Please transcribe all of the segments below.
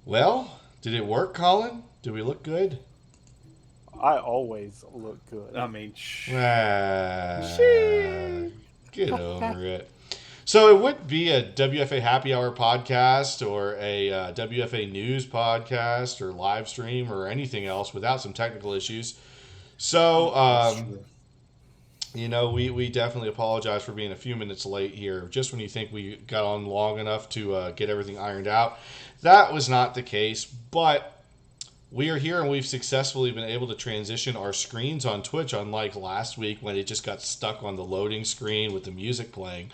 Well, did it work, Colin? Do we look good? I always look good. I mean, Ah, Sheesh. get over it. So it would be a WFA Happy Hour podcast or a WFA News podcast or live stream or anything else without some technical issues. So, That's true. we definitely apologize for being a few minutes late here. Just when you think we got on long enough to get everything ironed out, that was not the case. But we are here and we've successfully been able to transition our screens on Twitch, unlike last week when it just got stuck on the loading screen with the music playing.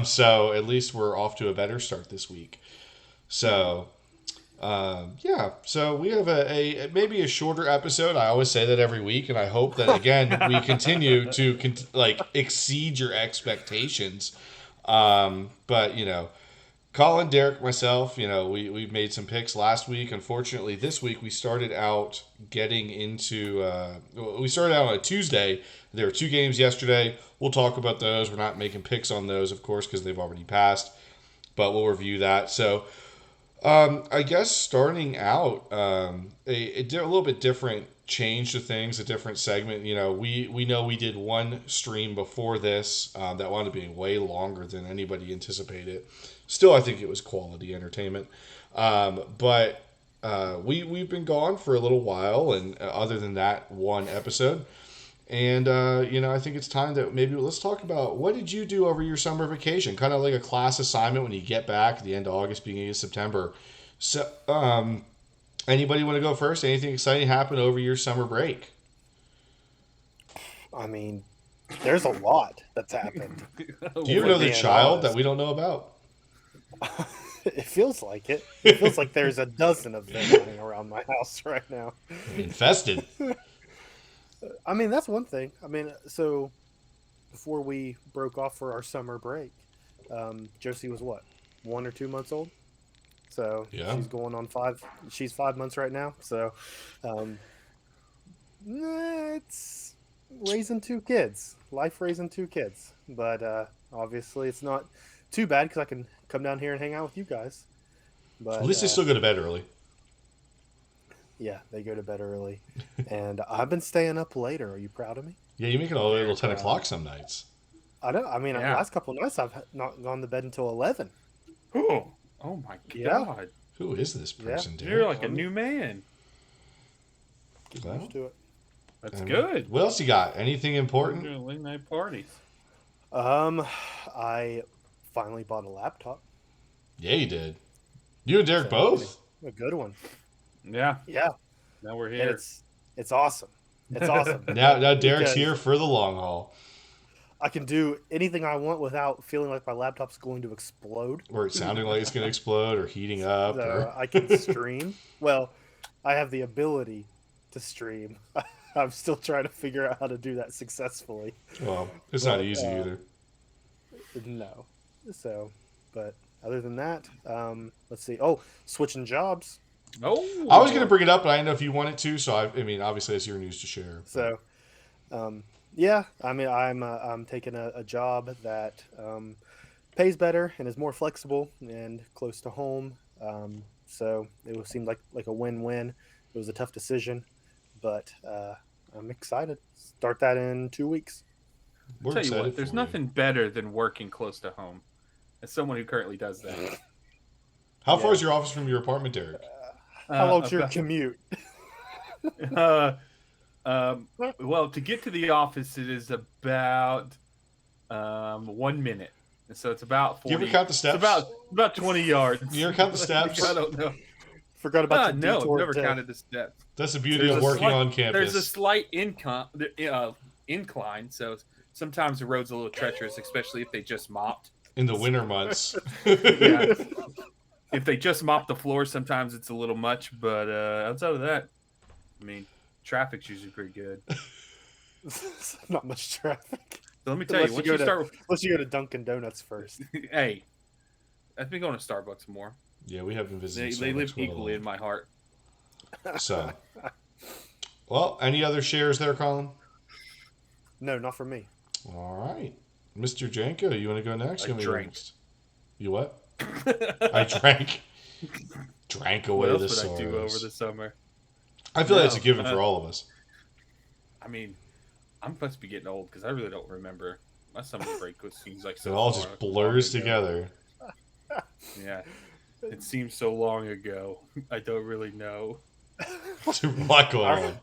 So at least we're off to a better start this week. So yeah, so we have a maybe a shorter episode. I always say that every week, and I hope that again we continue to exceed your expectations. But Colin, Derek, myself, we made some picks last week. Unfortunately, this week we started out getting into. We started out on a Tuesday. There were two games yesterday. We'll talk about those. We're not making picks on those, of course, because they've already passed. But we'll review that. So I guess starting out, a little bit different change to things, a different segment. We know we did one stream before this that wound up being way longer than anybody anticipated. Still, I think it was quality entertainment. But we've been gone for a little while, and other than that one episode. And I think it's time that maybe let's talk about what did you do over your summer vacation? Kind of like a class assignment when you get back at the end of August, beginning of September. So, anybody want to go first? Anything exciting happened over your summer break? I mean, there's a lot that's happened. Do you For know the being child that honest. we don't know about? It feels like it. It feels like there's a dozen of them running around my house right now. Infested. I mean, that's one thing. I mean, so before we broke off for our summer break, Josie was what, 1 or 2 months old? So Yeah. she's going on 5. She's 5 months right now. So um, it's raising two kids, life raising two kids. But obviously, it's not too bad because I can come down here and hang out with you guys. At But least they still go to bed early. yeah, they go to bed early, and I've been staying up later. Are you proud of me? Yeah, you make it all the way very till 10 proud. o'clock some nights. I don't. I mean, the Yeah. last couple of nights I've not gone to bed until 11. Oh, oh my Yeah. God! Who is this Yeah. person, You're Derek? like a new man. Get Well, used to it. That's I mean, good. what else you got? Anything We're important? doing late night parties. Um, I finally bought a laptop. Yeah, you did. You and Derek So, both? a good one. Yeah. Yeah, Now we're and here. it's awesome. It's awesome. Now Derek's Because here for the long haul. I can do anything I want without feeling like my laptop's going to explode. Or it's sounding like it's going to explode or heating up. So Or I can stream. Well, I have the ability to stream. I'm still trying to figure out how to do that successfully. Well, it's not But easy either. no. So, but other than that, let's see. Oh, switching jobs. Oh, I was going to bring it up, but I didn't know if you wanted to. So, I mean, obviously, it's your news to share. So, yeah, I mean, I'm taking a job that pays better and is more flexible and close to home. So it seemed like a win-win. It was a tough decision, but I'm excited. Start that in 2 weeks. We're tell you excited what, there's for you. nothing better than working close to home. As someone who currently does that. How far Yeah. is your office from your apartment, Derek? How long's your about- commute? uh, well, to get to the office, it is about 1 minute. So it's about 40. Do you ever count the steps? It's about 20 yards. You ever count the steps? I don't know. Forgot about the No, detour never to- counted the steps. That's the beauty There's of a working slight- on campus. There's a slight incline, so sometimes the road's a little treacherous, especially if they just mopped. in the winter months. Yeah. If they just mop the floor, sometimes it's a little much, but outside of that, I mean, traffic's usually pretty good. Not much traffic. So let me tell you, once you start, Unless you go to Dunkin' Donuts first. hey, I've been going to Starbucks more. Yeah, we have been visiting. They live Starbucks quite a equally lot. in my heart. So, well, any other shares there, Colin? No, not for me. All right, Mr. Janko, you want to go next? I You want me to go drank. next? You what? I drank. Drank What away the else would I do over sorrows. the summer? I feel like No, that's a given for all of us. I mean, I'm supposed to be getting old because I really don't remember. My summer break seems like It so all far just long blurs ago. together. Yeah, it seems so long ago. I don't really know. There's a lot going I, on.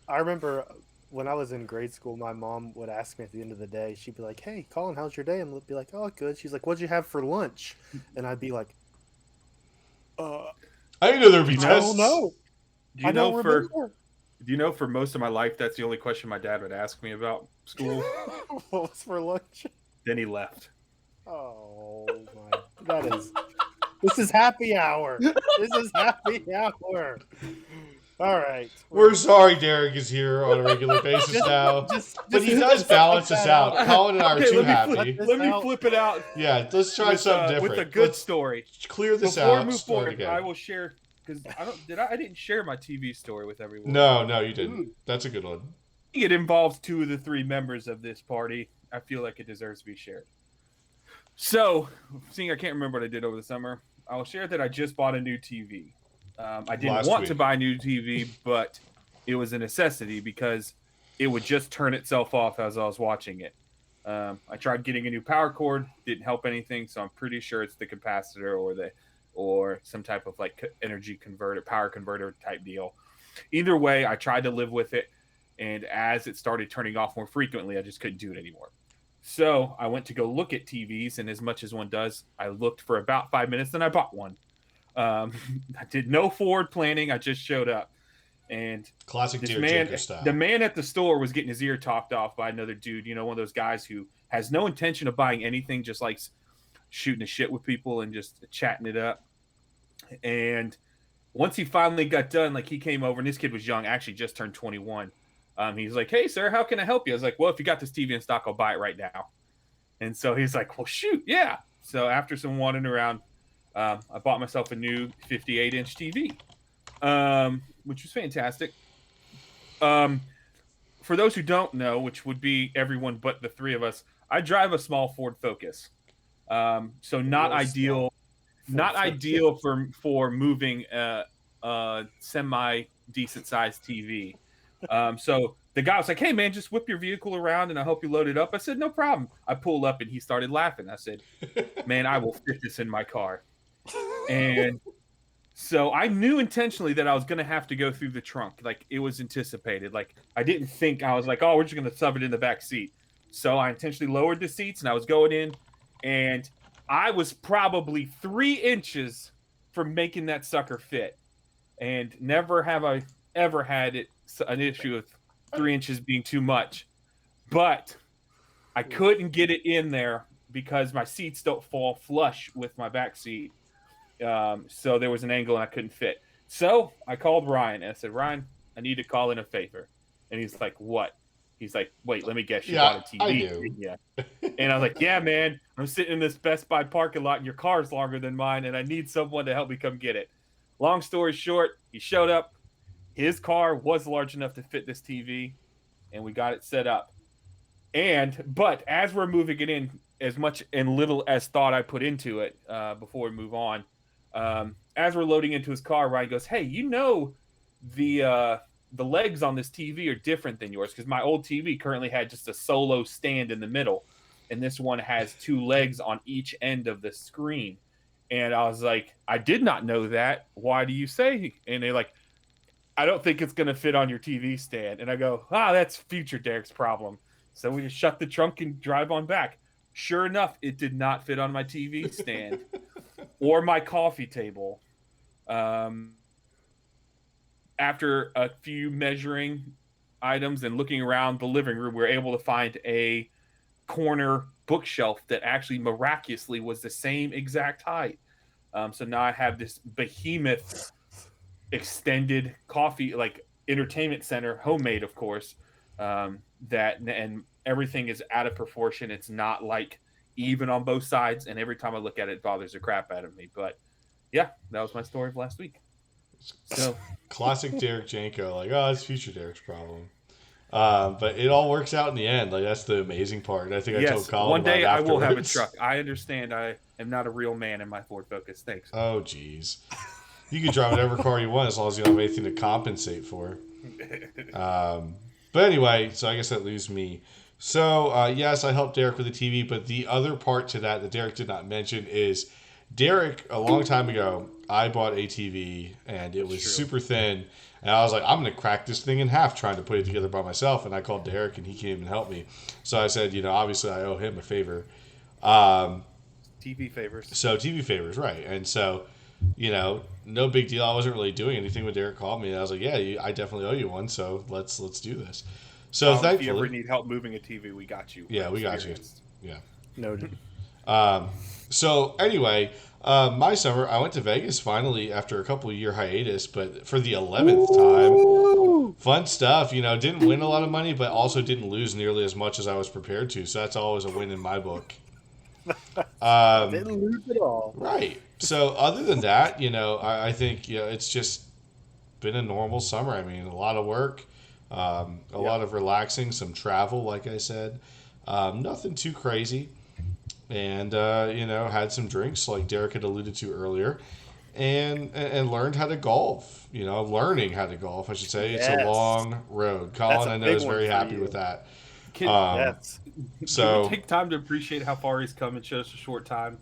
I remember when I was in grade school, my mom would ask me at the end of the day, she'd be like, "Hey, Colin, how's your day?" And I'd be like, "Oh, good." She's like, "What'd you have for lunch?" And I'd be like, "Uh, I didn't know there'd be You I know? don't tests. know. Do I you know don't for remember." do you know for most of my life that's the only question my dad would ask me about school? What was for lunch? Then he left. Oh my, this is happy hour. This is happy hour. All right, We're sorry Derek is here on a regular basis now. But he does just cut balance us that out. out. Colin and I are Okay, too let me happy. this let me out. flip it out Yeah, let's try something with a different. good Let's story. clear this Before we out. move Start forward, again. I will share because I didn't share my TV story with everyone. No, you didn't. Ooh. That's a good one. It involves 2 of the 3 members of this party. I feel like it deserves to be shared. So, seeing I can't remember what I did over the summer, I'll share that I just bought a new TV. I didn't Last want to week. buy a new TV, but it was a necessity because it would just turn itself off as I was watching it. I tried getting a new power cord, didn't help anything, so I'm pretty sure it's the capacitor or some type of like energy converter, power converter type deal. Either way, I tried to live with it, and as it started turning off more frequently, I just couldn't do it anymore. So I went to go look at TVs, and as much as one does, I looked for about 5 minutes, then I bought one. I did no forward planning. I just showed up, and Classic this Dear man, Jenko style. the man at the store, was getting his ear talked off by another dude. You know, one of those guys who has no intention of buying anything, just likes shooting the shit with people and just chatting it up. And once he finally got done, like he came over, and this kid was young, actually just turned 21. He's like, "Hey, sir, how can I help you?" I was like, "Well, if you got this TV in stock, I'll buy it right now." And so he's like, "Well, shoot, yeah." So after some wandering around, I bought myself a new 58-inch TV, which was fantastic. For those who don't know, which would be everyone but the 3 of us, I drive a small Ford Focus. So not Real ideal, small. not ideal for moving a semi decent sized TV. So the guy was like, "Hey man, just whip your vehicle around and I hope you load it up." I said, "No problem." I pulled up and he started laughing. I said, "Man, I will fit this in my car." And so I knew intentionally that I was going to have to go through the trunk. Like it was anticipated. Like I didn't think, I was like, "Oh, we're just going to shove it in the back seat." So I intentionally lowered the seats and I was going in, and I was probably 3 inches from making that sucker fit. And never have I ever had an issue with 3 inches being too much. But I couldn't get it in there because my seats don't fall flush with my back seat. So there was an angle and I couldn't fit. So I called Ryan and I said, "Ryan, I need to call in a favor." And he's like, "What?" He's like, "Wait, let me guess. You Yeah, bought a TV." I do. Yeah. And I was like, "Yeah, man, I'm sitting in this Best Buy parking lot and your car's longer than mine and I need someone to help me come get it." Long story short, he showed up. His car was large enough to fit this TV, and we got it set up. But as we're moving it in, as much and little as thought I put into it before we move on, as we're loading into his car, Ryan goes, "Hey, you know the legs on this TV are different than yours, because my old TV currently had just a solo stand in the middle, and this one has 2 legs on each end of the screen." And I was like, "I did not know that. Why do you say?" And they're like, "I don't think it's going to fit on your TV stand." And I go, "That's future Derek's problem." So we just shut the trunk and drive on back. Sure enough, it did not fit on my TV stand or my coffee table. After a few measuring items and looking around the living room, we were able to find a corner bookshelf that actually miraculously was the same exact height. So now I have this behemoth extended coffee, like entertainment center, homemade, of course. That and everything is out of proportion. It's not like even on both sides, and every time I look at it, it bothers the crap out of me. But yeah, that was my story of last week. So Classic Derek Janko. Like, oh, it's future Derek's problem. But it all works out in the end. Like, that's the amazing part. I think I told yes, Colin one about day it I will have a afterwards. truck. I understand. I am not a real man in my Ford Focus. Thanks. Oh, geez. You can drive whatever car you want as long as you don't have anything to compensate for. But anyway, so I guess that leaves me. So, yes, I helped Derek with the TV, but the other part to that Derek did not mention is Derek, a long time ago, I bought a TV, and it was super thin. And I was like, I'm going to crack this thing in half trying to put it together by myself. And I called Derek, and he came and helped me. So I said, obviously I owe him a favor. TV favors. So TV favors, right. And so, no big deal. I wasn't really doing anything when Derek called me. And I was like, yeah, I definitely owe you one. So let's do this. So thankfully, if you ever need help moving a TV, we got you. Yeah, we got you. Yeah. Noted. So anyway, my summer, I went to Vegas finally after a couple of year hiatus, but for the 11th time. Fun stuff. Didn't win a lot of money, but also didn't lose nearly as much as I was prepared to. So that's always a win in my book. Didn't lose at all. Right. So other than that, I think it's just been a normal summer. I mean, a lot of work, a lot of relaxing, some travel, like I said. Nothing too crazy. And, had some drinks like Derek had alluded to earlier. And learned how to golf. Learning how to golf, I should say. Yes. It's a long road. Colin, I know, is very happy with that. Yes. So can we take time to appreciate how far he's come in just a short time?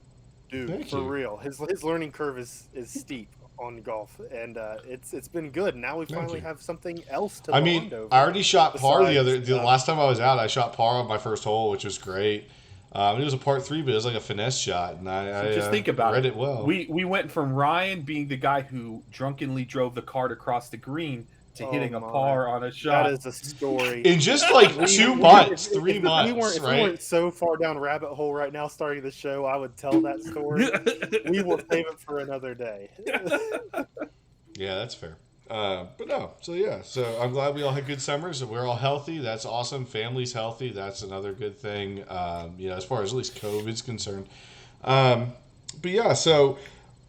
Dude, Thank for you. real. His learning curve is steep on golf, and it's been good. Now we finally you. have something else to I bond mean, over. I already shot par besides, the last time I was out. I shot par on my first hole, which was great. It was a par 3, but it was like a finesse shot, and I just think about read it well. We went from Ryan being the guy who drunkenly drove the cart across the green to hitting a par on a shot. That is a story. In just like 2 months, 3 months, if we weren't so far down rabbit hole right now starting the show, I would tell that story. We will save it for another day. Yeah, that's fair. But no, so yeah. So I'm glad we all had good summers. We're all healthy. That's awesome. Family's healthy. That's another good thing, as far as at least COVID's concerned. But yeah, so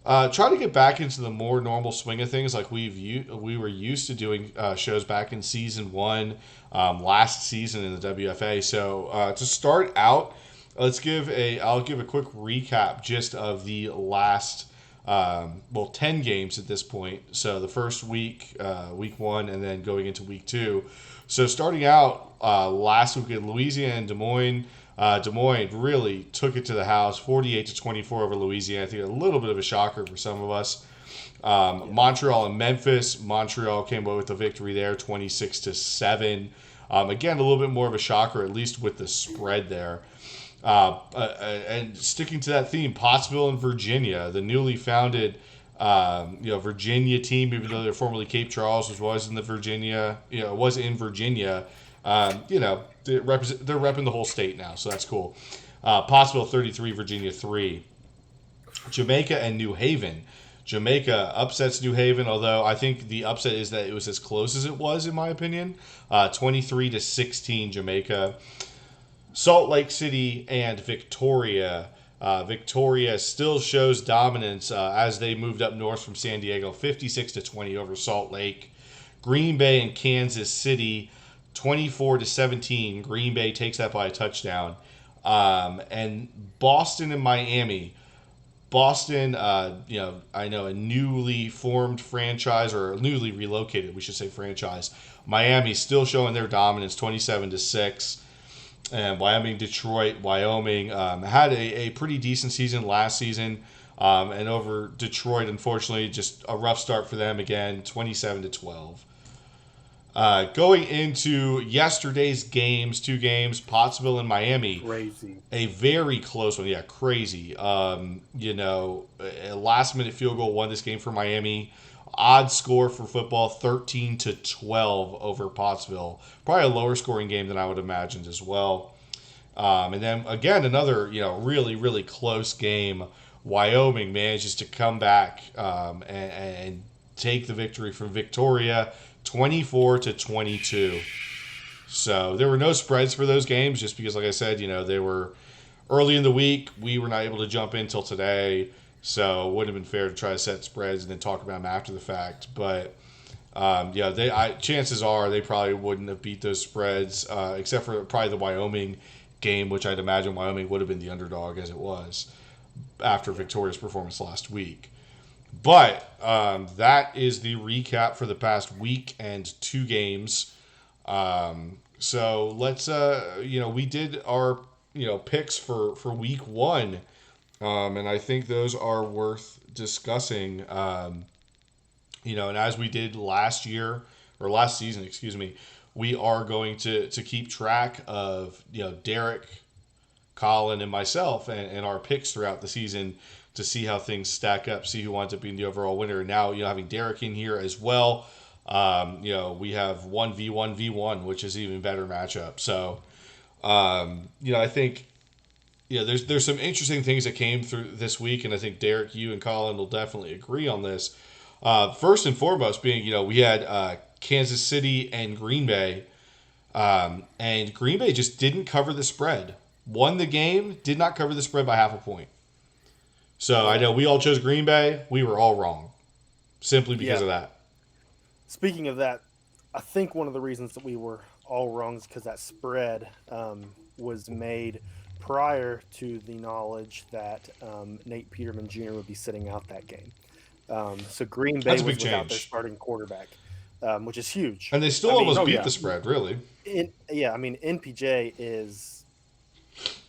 try to get back into the more normal swing of things like we were used to doing shows back in season 1, last season in the WFA. So to start out, I'll give a quick recap just of the last 10 games at this point. So the first week, week 1, and then going into week 2. So starting out last week in Louisiana and Des Moines. Des Moines really took it to the house, 48-24 over Louisiana. I think a little bit of a shocker for some of us. Montreal and Memphis. Montreal came away with the victory there, 26-7. Again, a little bit more of a shocker, at least with the spread there. And sticking to that theme, Pottsville and Virginia, the newly founded, Virginia team, even though they're formerly Cape Charles, which was in Virginia. They're repping the whole state now, so that's cool. Pottsville 33, Virginia 3. Jamaica and New Haven. Jamaica upsets New Haven, although I think the upset is that it was as close as it was, in my opinion. 23-16, Jamaica. Salt Lake City and Victoria. Victoria still shows dominance as they moved up north from San Diego, 56-20 over Salt Lake. Green Bay and Kansas City, 24-17. Green Bay takes that by a touchdown. And Boston and Miami. Boston, I know a newly formed franchise, or newly relocated, we should say franchise. Miami still showing their dominance, 27-6. And Detroit, Wyoming had a pretty decent season last season. And over Detroit, unfortunately, just a rough start for them again, 27-12. Going into yesterday's games, 2 games, Pottsville and Miami. Crazy. A very close one. Yeah, crazy. A last-minute field goal won this game for Miami. Odd score for football, 13-12 over Pottsville. Probably a lower scoring game than I would have imagined as well. And then, again, another, really, really close game. Wyoming manages to come back and take the victory from Victoria, 24-22. So there were no spreads for those games just because, like I said, they were early in the week. We were not able to jump in till today. So it wouldn't have been fair to try to set spreads and then talk about them after the fact. But, chances are they probably wouldn't have beat those spreads, except for probably the Wyoming game, which I'd imagine Wyoming would have been the underdog as it was. after Victoria's performance last week. But that is the recap for the past week and 2 games. So let's, we did our, picks for week 1. And I think those are worth discussing. And as we did last season, we are going to keep track of, Derek, Colin, and myself and our picks throughout the season to see how things stack up, see who winds up being the overall winner. And now, having Derek in here as well, we have 1v1v1, which is an even better matchup. So, I think, there's some interesting things that came through this week, and I think Derek, you and Colin will definitely agree on this. First and foremost being, we had Kansas City and Green Bay, and Green Bay just didn't cover the spread. Won the game, did not cover the spread by half a point. So I know we all chose Green Bay. We were all wrong, simply because of that. Speaking of that, I think one of the reasons that we were all wrong is because that spread was made prior to the knowledge that Nate Peterman Jr. would be sitting out that game. So Green Bay was without their starting quarterback, which is huge. And they still almost beat the spread, really. NPJ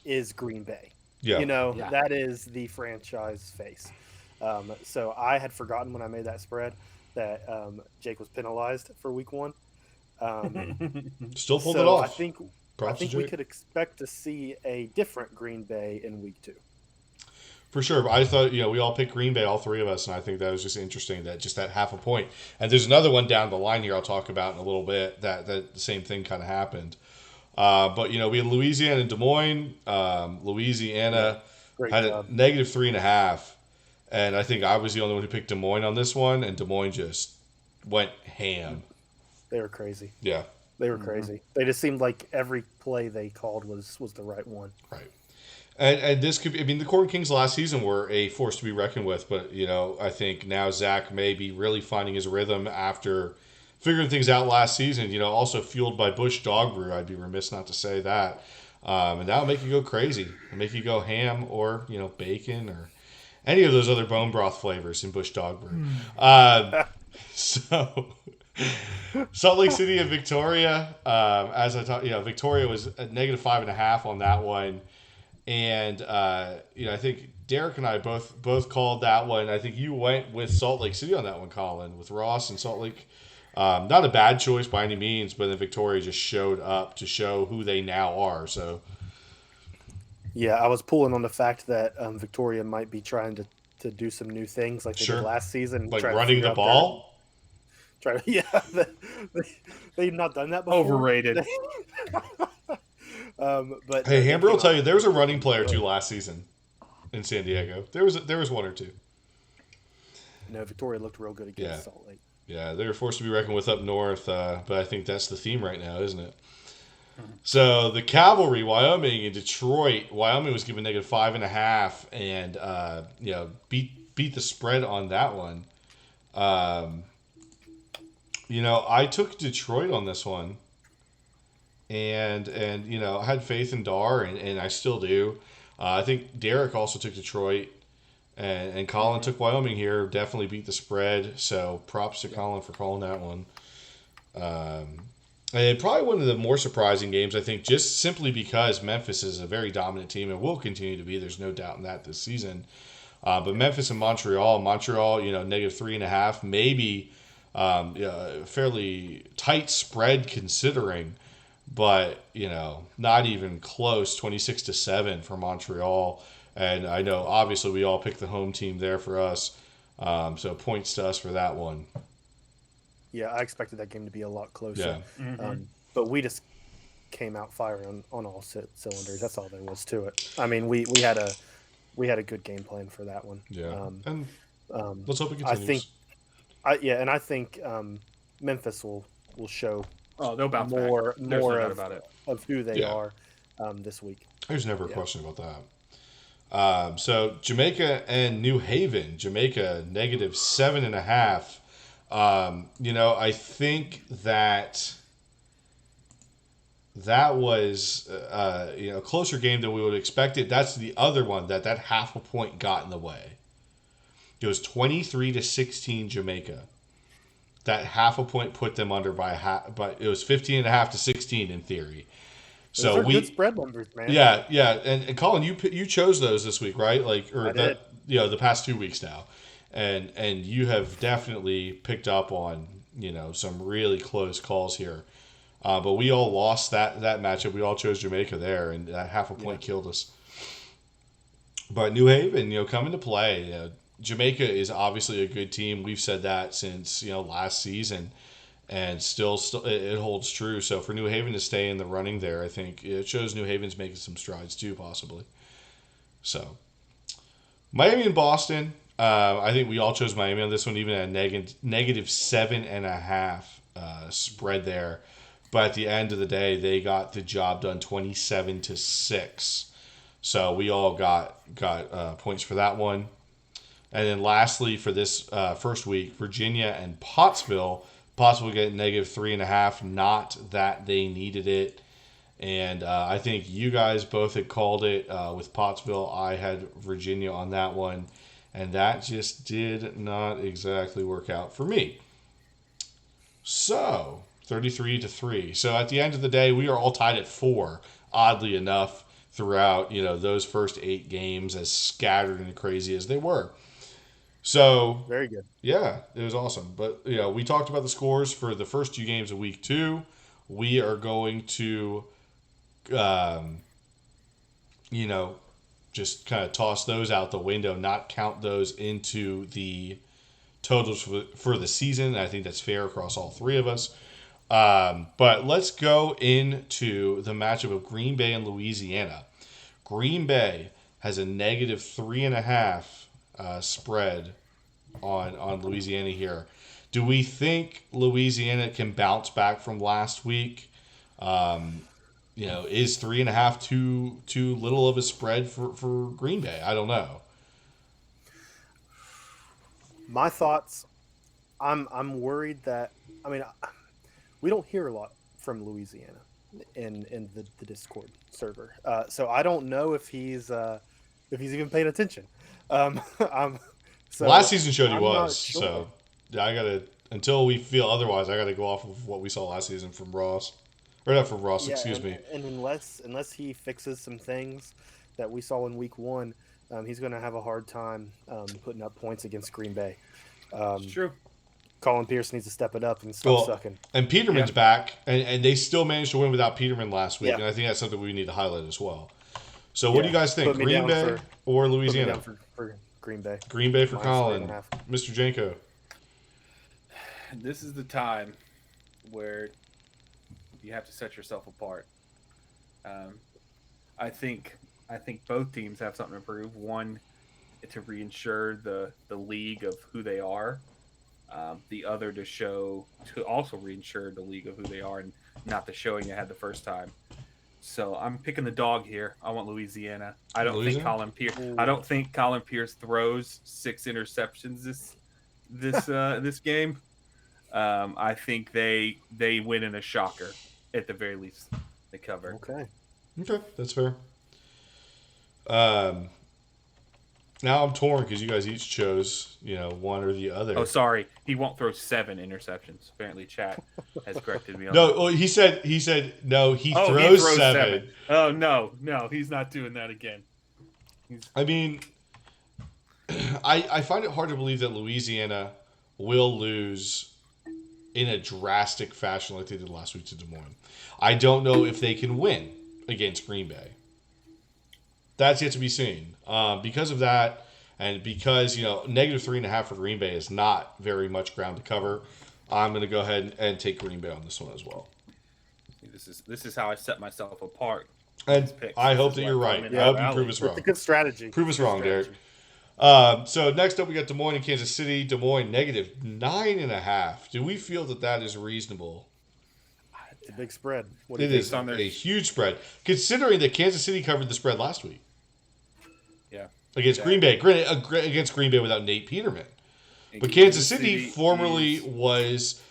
is Green Bay. Yeah. That is the franchise face. So I had forgotten when I made that spread that Jake was penalized for week 1. Still pulled it off. I think we could expect to see a different Green Bay in week 2. For sure. But I thought, we all picked Green Bay, all 3 of us, and I think that was just interesting, that half a point. And there's another one down the line here I'll talk about in a little bit that the same thing kind of happened. But, we had Louisiana and Des Moines. Louisiana had a negative 3.5. And I think I was the only one who picked Des Moines on this one, and Des Moines just went ham. They were crazy. Yeah. They were crazy. They just seemed like every play they called was the right one. Right. And this could be, the Corn Kings last season were a force to be reckoned with, but, I think now Zach may be really finding his rhythm after figuring things out last season, also fueled by Bush Dog Brew. I'd be remiss not to say that. And that'll make you go crazy. It'll make you go ham or, bacon or any of those other bone broth flavors in Bush Dog Brew. So Salt Lake City and Victoria, as I talked, Victoria was a negative 5.5 on that one. And, I think Derek and I both called that one. I think you went with Salt Lake City on that one, Colin, with Ross and Salt Lake. Not a bad choice by any means, but then Victoria just showed up to show who they now are. So, yeah, I was pulling on the fact that Victoria might be trying to do some new things like they did last season. Like running the ball? They've not done that before. Overrated. But hey, Hamber will tell you there was a running play or 2 last season in San Diego. There was 1 or 2. No, Victoria looked real good against Salt Lake. Yeah, they're forced to be reckoned with up north, but I think that's the theme right now, isn't it? So the Cavalry, Wyoming and Detroit. Wyoming was given negative 5.5, and beat the spread on that one. I took Detroit on this one, and I had faith in Dar, and I still do. I think Derek also took Detroit. And Colin took Wyoming here. Definitely beat the spread. So props to Colin for calling that one. And probably one of the more surprising games, I think, just simply because Memphis is a very dominant team and will continue to be. There's no doubt in that this season. But Memphis and Montreal, negative 3.5, maybe fairly tight spread considering, but not even close. 26-7 for Montreal. And I know, obviously, we all picked the home team there for us. So points to us for that one. Yeah, I expected that game to be a lot closer. Yeah. But we just came out firing on all cylinders. That's all there was to it. We had a good game plan for that one. Yeah. Let's hope it continues. I think Memphis will show they'll bounce more back. of who they are this week. There's never a question about that. So Jamaica and New Haven. Jamaica negative 7.5. I think that that was a closer game than we would have expected. That's the other one that half a point got in the way. It was 23-16 Jamaica. That half a point put them under by half, but it was 15.5 to 16 in theory. Those So are good spread numbers, man. yeah, and Colin, you chose those this week, right? Like, or I did. the past 2 weeks now, and you have definitely picked up on some really close calls here. But we all lost that matchup. We all chose Jamaica there, and that half a point killed us. But New Haven, come into play. Jamaica is obviously a good team. We've said that since last season, and still it holds true. So for New Haven to stay in the running there, I think it shows New Haven's making some strides too, possibly. So Miami and Boston. I think we all chose Miami on this one, even at negative 7.5 spread there. But at the end of the day, they got the job done 27-6. So we all got points for that one. And then lastly, for this first week, Virginia and Pottsville. Pottsville get negative 3.5. Not that they needed it. And I think you guys both had called it with Pottsville. I had Virginia on that one. And that just did not exactly work out for me. So 33-3. So at the end of the day, we are all tied at 4, oddly enough, throughout those first 8 games, as scattered and crazy as they were. So very good. Yeah, it was awesome. But we talked about the scores for the first 2 games of week 2. We are going to, just kind of toss those out the window, not count those into the totals for the season. I think that's fair across all 3 of us. But let's go into the matchup of Green Bay and Louisiana. Green Bay has a negative 3.5 spread on Louisiana here. Do we think Louisiana can bounce back from last week? Is 3.5 too little of a spread for Green Bay? I don't know. My thoughts. I'm worried that we don't hear a lot from Louisiana in the Discord server, so I don't know if he's even paying attention. So last season showed he I'm was. not sure. So I gotta, until we feel otherwise, I gotta go off of what we saw last season from Ross, or not from Ross. Excuse me. And unless he fixes some things that we saw in week 1, he's going to have a hard time putting up points against Green Bay. It's true. Colin Pierce needs to step it up and stop sucking. And Peterman's back, and they still managed to win without Peterman last week, Yeah. and I think that's something we need to highlight as well. So what do you guys think, Put me Green down Bay or Put me Louisiana? down for Green Bay. Green Bay for Minus Colin. 3.5. Mr. Janko. This is the time where you have to set yourself apart. I think both teams have something to prove. One, to reinsure the league of who they are. The other to also reinsure the league of who they are, and not the showing they had the first time. So I'm picking the dog here. I want Louisiana. I don't think Colin Pierce throws 6 interceptions this game. I think they win in a shocker. At the very least, they cover. Okay, that's fair. Now I'm torn because you guys each chose, one or the other. Oh, sorry. He won't throw 7 interceptions. Apparently, chat has corrected me on No, that. well, he said no. He throws 7. Oh no, he's not doing that again. I find it hard to believe that Louisiana will lose in a drastic fashion like they did last week to Des Moines. I don't know if they can win against Green Bay. That's yet to be seen. Because of that, and because negative 3.5 for Green Bay is not very much ground to cover, I'm going to go ahead and take Green Bay on this one as well. This is how I set myself apart. And I hope that you're right. I hope you prove us wrong. It's a good strategy. Prove us wrong, Derek. So next up, we got Des Moines and Kansas City. Des Moines negative 9.5. Do we feel that is reasonable? It's a big spread. It is a huge spread, considering that Kansas City covered the spread last week. Yeah. Against Green Bay. Against Green Bay without Nate Peterman. But Kansas City formerly was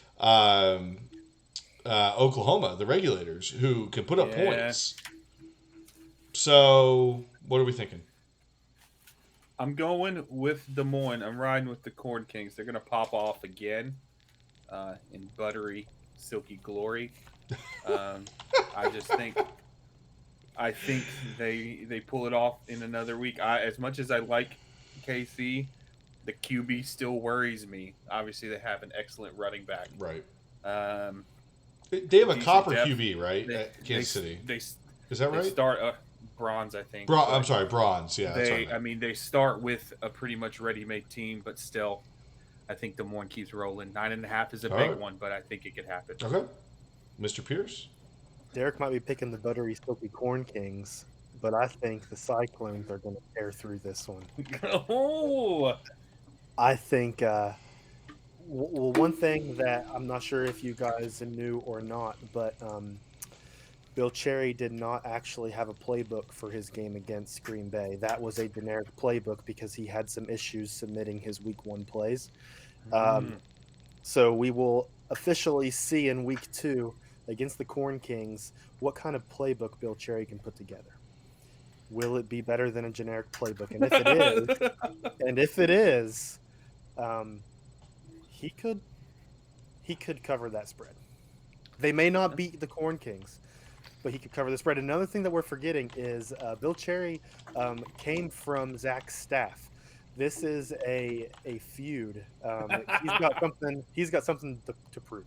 Oklahoma, the Regulators, who can put up Yeah. points. So, what are we thinking? I'm going with Des Moines. I'm riding with the Corn Kings. They're going to pop off again in buttery, silky glory. I just think they pull it off in another week. As much as I like KC, the QB still worries me. Obviously, they have an excellent running back. Right. Um, They have a decent copper depth. QB, right? At Kansas City. Is that They right? start bronze, I think. I'm sorry, bronze. Yeah, that's They, right. I mean, they start with a pretty much ready-made team, but still, I think Des Moines keeps rolling. 9.5 is a All big right. one, but I think it could happen. Okay. Mr. Pierce? Derek might be picking the buttery, silky Corn Kings, but I think the Cyclones are going to tear through this one. Oh, I think, well, one thing that I'm not sure if you guys knew or not, but Bill Cherry did not actually have a playbook for his game against Green Bay. That was a generic playbook because he had some issues submitting his Week 1 plays. So we will officially see in Week 2 against the Corn Kings what kind of playbook Bill Cherry can put together. Will it be better than a generic playbook? And if it is, he could cover that spread. They may not beat the Corn Kings, but he could cover the spread. Another thing that we're forgetting is Bill Cherry came from Zach's staff. This is a feud. He's got something to prove.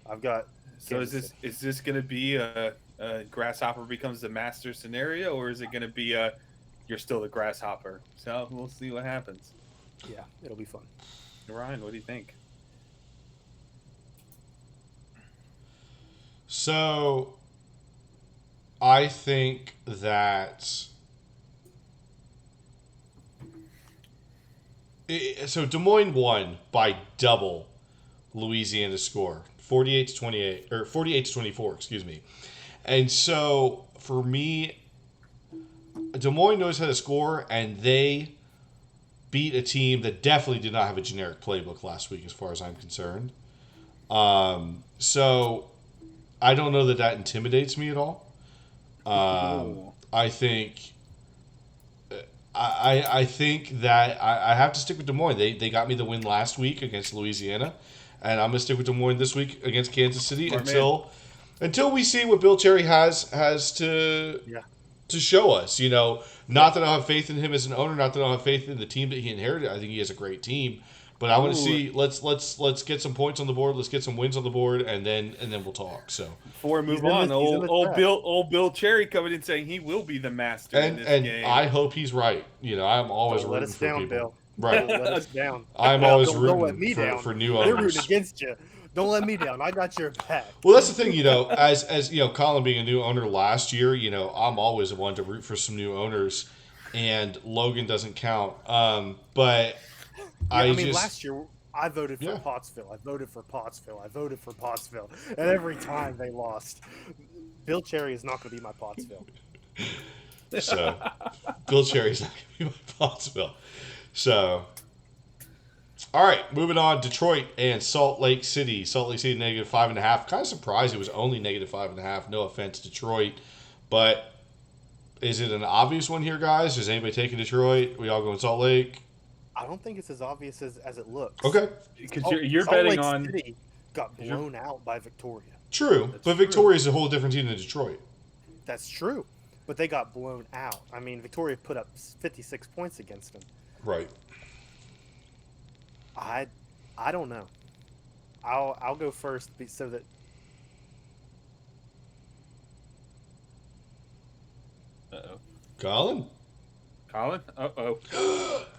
I've got. So is this going to be a grasshopper becomes the master scenario, or is it going to be you're still the grasshopper? So we'll see what happens. Yeah, it'll be fun. Ryan, what do you think? So, I think that. So Des Moines won by double Louisiana's score, 48-28 or 48-24, excuse me. And so for me, Des Moines knows how to score, and they beat a team that definitely did not have a generic playbook last week, as far as I'm concerned. So I don't know that intimidates me at all. I think. I think that I have to stick with Des Moines. They got me the win last week against Louisiana, and I'm gonna stick with Des Moines this week against Kansas City until we see what Bill Cherry has to show us. You know, not that I have faith in him as an owner, not that I have faith in the team that he inherited. I think he has a great team, but I want to see. Let's get some points on the board. Let's get some wins on the board, and then we'll talk. So before we move on, old Bill Cherry coming in saying he will be the master in this game. I hope he's right. You know, I'm always Don't rooting let us for down, people. Bill. Right. Don't let us down. I'm always don't let me rooting down. for new They're owners. rooting against you. Don't let me down. I got your back. Well, that's the thing, you know, as you know, Colin being a new owner last year, you know, I'm always one to root for some new owners, and Logan doesn't count. But I mean, last year I voted for Pottsville. I voted for Pottsville. I voted for Pottsville, and every time they lost. Bill Cherry is not going to be my Pottsville. So, Bill Cherry's not going to be my Pottsville. So. All right, moving on. Detroit and Salt Lake City. Salt Lake City -5.5. Kind of surprised it was only -5.5. No offense, Detroit, but is it an obvious one here, guys? Is anybody taking Detroit? We all going Salt Lake? I don't think it's as obvious as it looks. Okay, because you're betting Lake on City got blown out by Victoria. True, but Victoria is a whole different team than Detroit. That's true, but they got blown out. I mean, Victoria put up 56 points against them. Right. I don't know. I'll go first so that. Colin. Oh.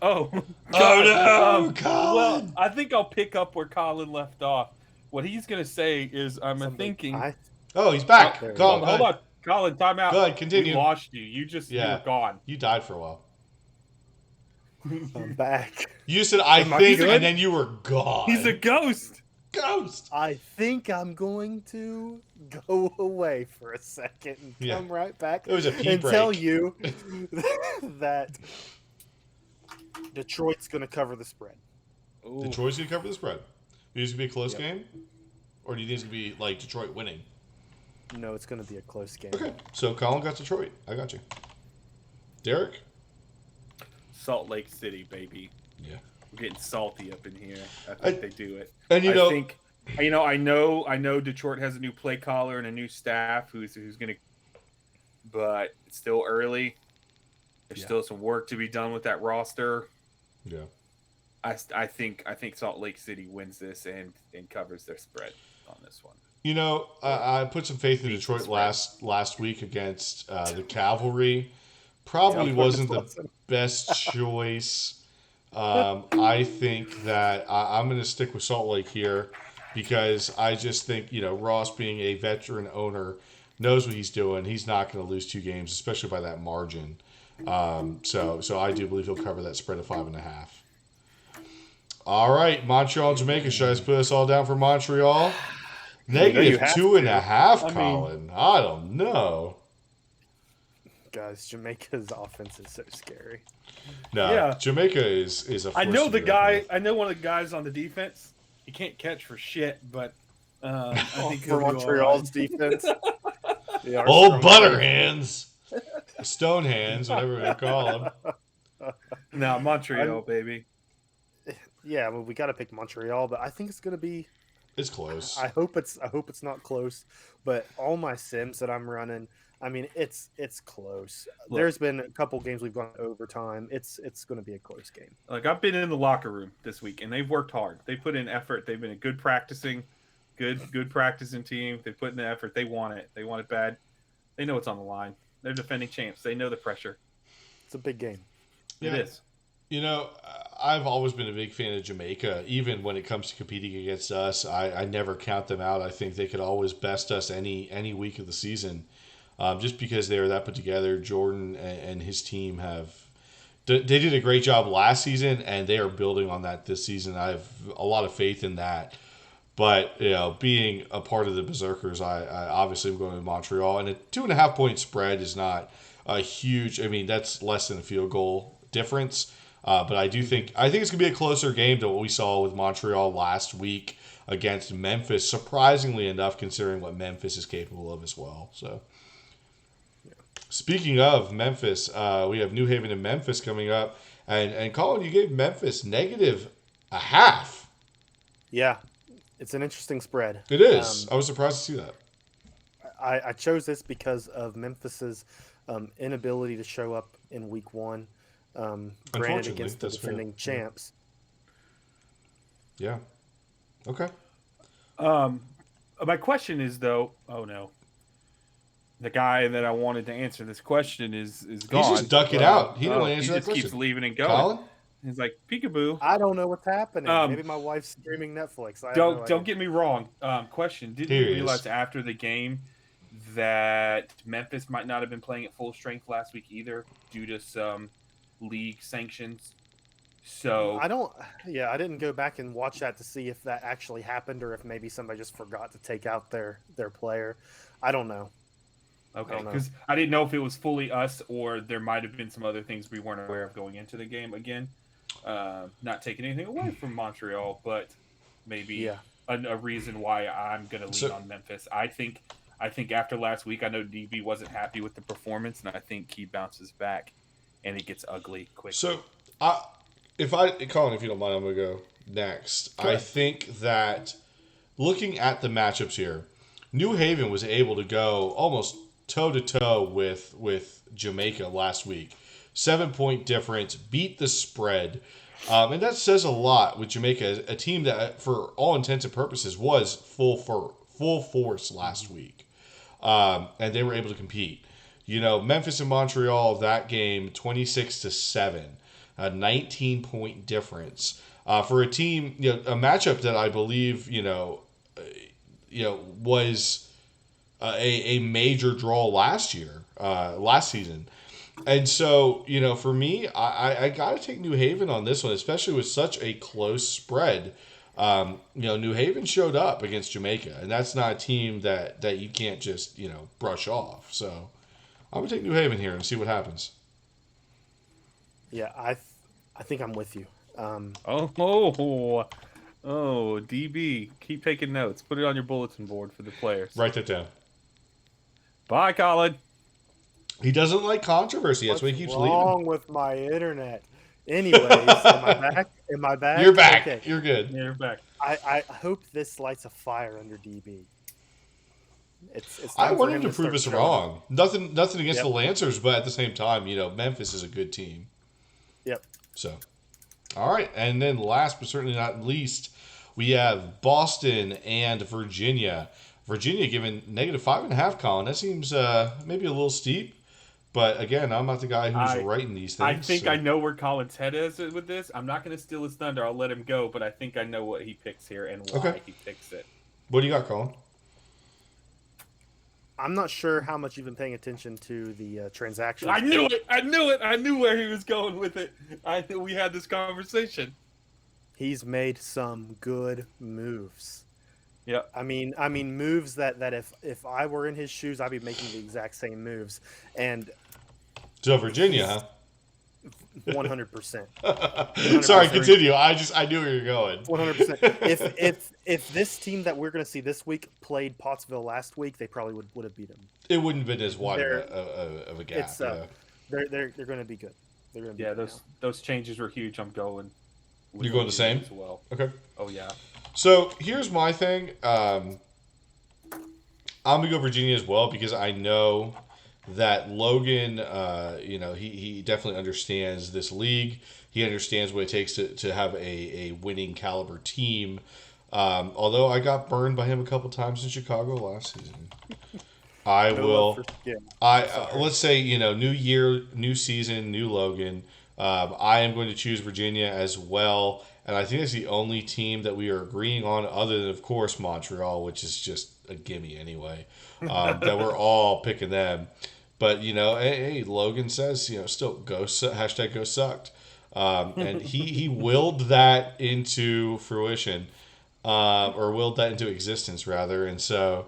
Oh no, Colin. Well, I think I'll pick up where Colin left off. What he's gonna say is, thinking. Oh, he's back. Colin, hold on, Colin. Time out. Go ahead, continue. We lost you. You were gone. You died for a while. I'm back. You said I think, and then you were gone. He's a ghost. Ghost. I think I'm going to go away for a second and come right back it was a and tell you that Detroit's going to cover the spread. Detroit's going to cover the spread. It's going to be a close game? Or do you think it's going to be like Detroit winning? No, it's going to be a close game. Okay, so Colin got Detroit. I got you. Derek? Salt Lake City, baby. Yeah. We're getting salty up in here. I think they do it. And I think, I know Detroit has a new play caller and a new staff who's going to, but it's still early. There's still some work to be done with that roster. Yeah. I think Salt Lake City wins this and covers their spread on this one. You know, I put some faith in Detroit last week against the Cavalry. Probably wasn't the best choice. I think that I'm going to stick with Salt Lake here because I just think, Ross being a veteran owner knows what he's doing. He's not going to lose 2 games, especially by that margin. So I do believe he'll cover that spread of 5.5. All right, Montreal and Jamaica. Should I just put us all down for Montreal? Negative 2.5, Colin. I don't know. Guys, Jamaica's offense is so scary. No, Jamaica is a. I know the guy. I know one of the guys on the defense. He can't catch for shit, but I think for Montreal's defense. Old butter hands, stone hands, whatever we call them. No, Montreal, baby. Yeah, well, we got to pick Montreal, but I think it's going to be. It's close. I hope it's not close, but all my sims that I'm running, I mean, it's close. Look, there's been a couple games we've gone overtime. It's going to be a close game. Like I've been in the locker room this week, and they've worked hard. They put in effort. They've been a good practicing team. They put in the effort. They want it. They want it bad. They know it's on the line. They're defending champs. They know the pressure. It's a big game. Yeah. It is. I've always been a big fan of Jamaica. Even when it comes to competing against us, I never count them out. I think they could always best us any week of the season, just because they are that put together. Jordan and his team they did a great job last season, and they are building on that this season. I have a lot of faith in that. But being a part of the Berserkers, I obviously am going to Montreal, and a 2.5 point spread is not a huge. I mean, that's less than a field goal difference. But I think it's going to be a closer game than what we saw with Montreal last week against Memphis, surprisingly enough, considering what Memphis is capable of as well. So, Speaking of Memphis, we have New Haven and Memphis coming up. And Colin, you gave Memphis -0.5. Yeah, it's an interesting spread. It is. I was surprised to see that. I chose this because of Memphis's inability to show up in week 1. Granted, against the defending champs. Yeah. Okay. My question is though. Oh no. The guy that I wanted to answer this question is gone. He's just ducking out. He didn't want to answer that question. He just keeps leaving and going. Colin? He's like peekaboo. I don't know what's happening. Maybe my wife's streaming Netflix. Don't get me wrong. Question: didn't you realize after the game that Memphis might not have been playing at full strength last week either due to some league sanctions? So I didn't go back and watch that to see if that actually happened or if maybe somebody just forgot to take out their player. I don't know. Okay, because I didn't know if it was fully us or there might have been some other things we weren't aware of going into the game again. Not taking anything away from Montreal, but maybe a reason why I'm going to lean on Memphis. I think after last week, I know DB wasn't happy with the performance, and I think he bounces back and it gets ugly quickly. So, Colin, if you don't mind, I'm going to go next. I think that looking at the matchups here, New Haven was able to go almost toe-to-toe with Jamaica last week. 7-point difference, beat the spread. And that says a lot with Jamaica, a team that, for all intents and purposes, was full force last week. And they were able to compete. Memphis and Montreal, that game, 26-7. A 19-point difference. For a team, a matchup that I believe, was a major draw last season. And so, for me, I got to take New Haven on this one, especially with such a close spread. New Haven showed up against Jamaica, and that's not a team that you can't just, brush off. So I'm going to take New Haven here and see what happens. Yeah, I think I'm with you. Oh, DB. Keep taking notes. Put it on your bulletin board for the players. Write that down. Bye, Colin. He doesn't like controversy. That's why What's he keeps leaving. wrong with my internet? Anyways, am I back? Am I back? You're back. Okay. You're good. Yeah, you're back. I hope this lights a fire under DB. It's I time for want him to start prove us showing wrong. Nothing against Yep. the Lancers, but at the same time, Memphis is a good team. Yep. So, all right, and then last but certainly not least, we have Boston and Virginia. Virginia given -5.5. Colin, that seems maybe a little steep, but again, I'm not the guy who's writing these things. I think I know where Colin's head is with this. I'm not going to steal his thunder. I'll let him go, but I think I know what he picks here and why he picks it. What do you got, Colin? I'm not sure how much you've been paying attention to the transactions. I knew it. I knew it. I knew where he was going with it. I think we had this conversation. He's made some good moves. Yeah. I mean moves that if I were in his shoes, I'd be making the exact same moves. And So Virginia, huh? 100%. Sorry, continue. I knew where you're going. 100%. If this team that we're going to see this week played Pottsville last week, they probably would have beat them. It wouldn't have been as wide of a gap. It's they're going to be good. They're going to be Yeah, good those changes were huge. I'm going. You're going the same as well. Okay. Oh yeah. So here's my thing. I'm gonna go Virginia as well because I know that Logan, he definitely understands this league. He understands what it takes to have a winning caliber team. Although I got burned by him a couple times in Chicago last season. I will. Let's say new year, new season, new Logan. I am going to choose Virginia as well, and I think it's the only team that we are agreeing on, other than of course Montreal, which is just a gimme anyway. That we're all picking them. But hey, Logan says still go hashtag go sucked, and he willed that into fruition, or willed that into existence rather, and so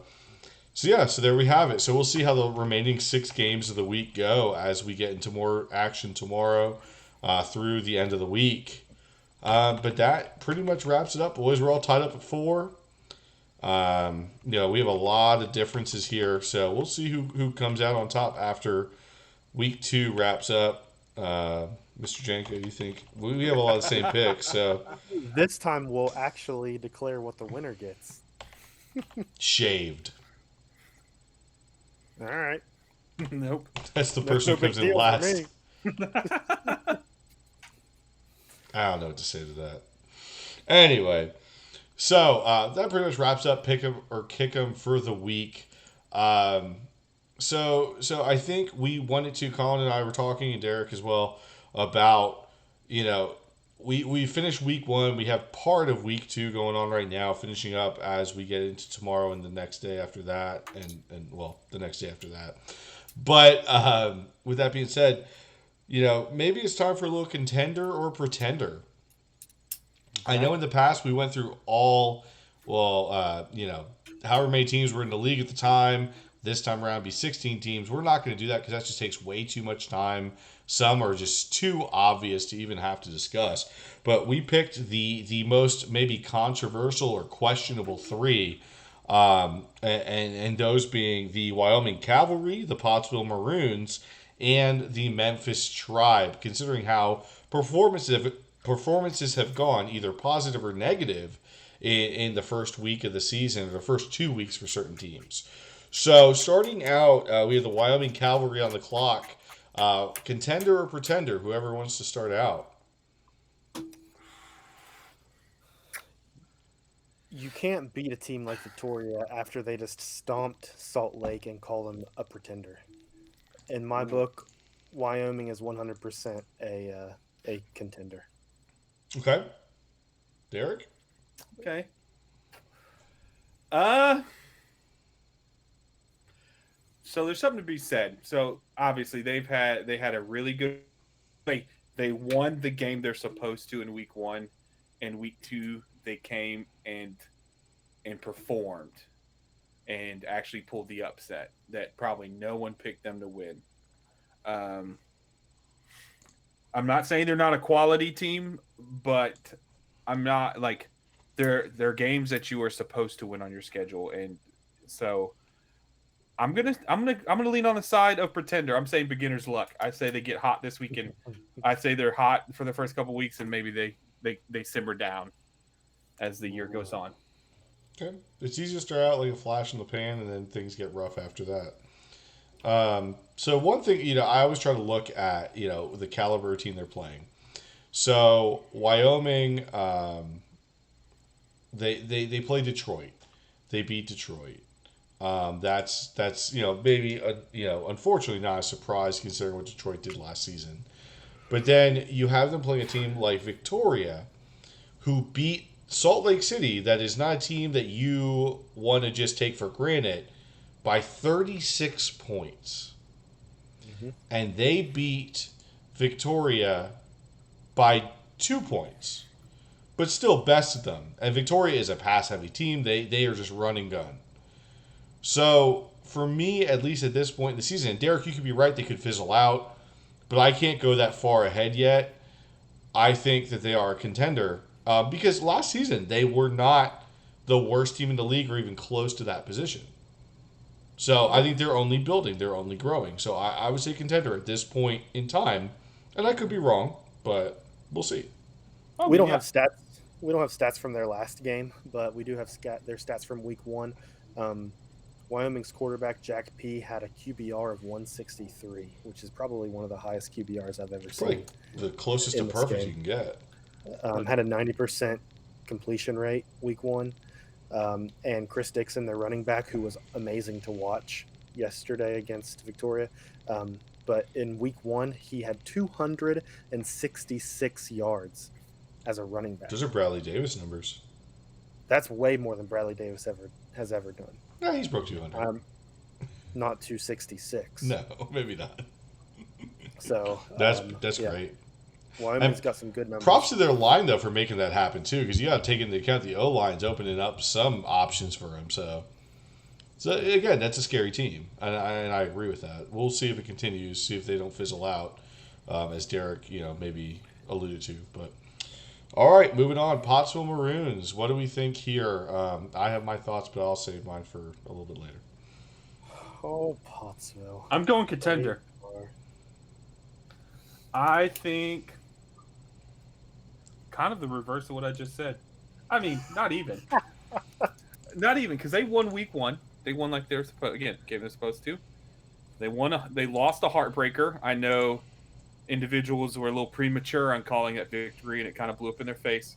there we have it. So we'll see how the remaining 6 games of the week go as we get into more action tomorrow through the end of the week. But that pretty much wraps it up, boys. We're all tied up at 4. We have a lot of differences here, so we'll see who comes out on top after week 2 wraps up. Mr. Janko, you think we have a lot of the same picks? So This time we'll actually declare what the winner gets. shaved. All right. Nope. That's the person who comes in last. I don't know what to say to that. Anyway, so that pretty much wraps up pick 'em or kick 'em for the week. So I think we wanted to. Colin and I were talking, and Derek as well, about we finished week 1. We have part of week 2 going on right now, finishing up as we get into tomorrow and the next day after that, and the next day after that. But with that being said, maybe it's time for a little contender or pretender. I know in the past we went through all, however many teams were in the league at the time. This time around, be 16 teams. We're not going to do that because that just takes way too much time. Some are just too obvious to even have to discuss. But we picked the most maybe controversial or questionable 3, and those being the Wyoming Cavalry, the Pottsville Maroons, and the Memphis Tribe, considering how performances have gone, either positive or negative, in the first week of the season, or the first 2 weeks for certain teams. So starting out, we have the Wyoming Cavalry on the clock. Contender or pretender, whoever wants to start out. You can't beat a team like Victoria after they just stomped Salt Lake and call them a pretender. In my book, Wyoming is 100% a contender. Okay. Derek? Okay. So there's something to be said. So obviously they had a really good. They won the game they're supposed to in week 1, and week 2 they came and performed, and actually pulled the upset that probably no one picked them to win. I'm not saying they're not a quality team, but I'm not they're games that you are supposed to win on your schedule, and so I'm gonna lean on the side of pretender. I'm saying beginner's luck. I say they get hot this weekend. I say they're hot for the first couple weeks, and maybe they simmer down as the year goes on. Okay. It's easy to start out like a flash in the pan, and then things get rough after that. So one thing, I always try to look at, the caliber of team they're playing. So Wyoming, they play Detroit. They beat Detroit. That's maybe unfortunately not a surprise considering what Detroit did last season. But then you have them playing a team like Victoria, who beat Salt Lake City. That is not a team that you want to just take for granted, by 36 points. Mm-hmm. And they beat Victoria by 2 points, but still bested them. And Victoria is a pass-heavy team. They are just run and gun. So, for me, at least at this point in the season, and Derek, you could be right, they could fizzle out, but I can't go that far ahead yet. I think that they are a contender because last season they were not the worst team in the league or even close to that position. So I think they're only building, they're only growing. So I would say contender at this point in time, and I could be wrong, but we'll see. We don't have stats. We don't have stats from their last game, but we do have their stats from week 1. Wyoming's quarterback Jack P had a QBR of 163, which is probably one of the highest QBRs I've ever seen. Like the closest to perfect you can get. Had a 90% completion rate week 1. And Chris Dixon, their running back, who was amazing to watch yesterday against Victoria. But in week 1, he had 266 yards as a running back. Those are Bradley Davis numbers. That's way more than Bradley Davis has ever done. Yeah, he's broke 200. Not 266. No, maybe not. So that's yeah. great. Wyoming's got some good numbers. Props to their line though for making that happen too, because you got to take into account the O line's opening up some options for him. So again, that's a scary team, and I agree with that. We'll see if it continues. See if they don't fizzle out, as Derek maybe alluded to. But all right, moving on. Pottsville Maroons. What do we think here? I have my thoughts, but I'll save mine for a little bit later. Oh, Pottsville. I'm going contender. I think kind of the reverse of what I just said. I mean, not even. Not even, because they won week 1. They won like they're supposed. Again, game they're supposed to. They lost a heartbreaker. I know individuals were a little premature on calling it victory, and it kind of blew up in their face.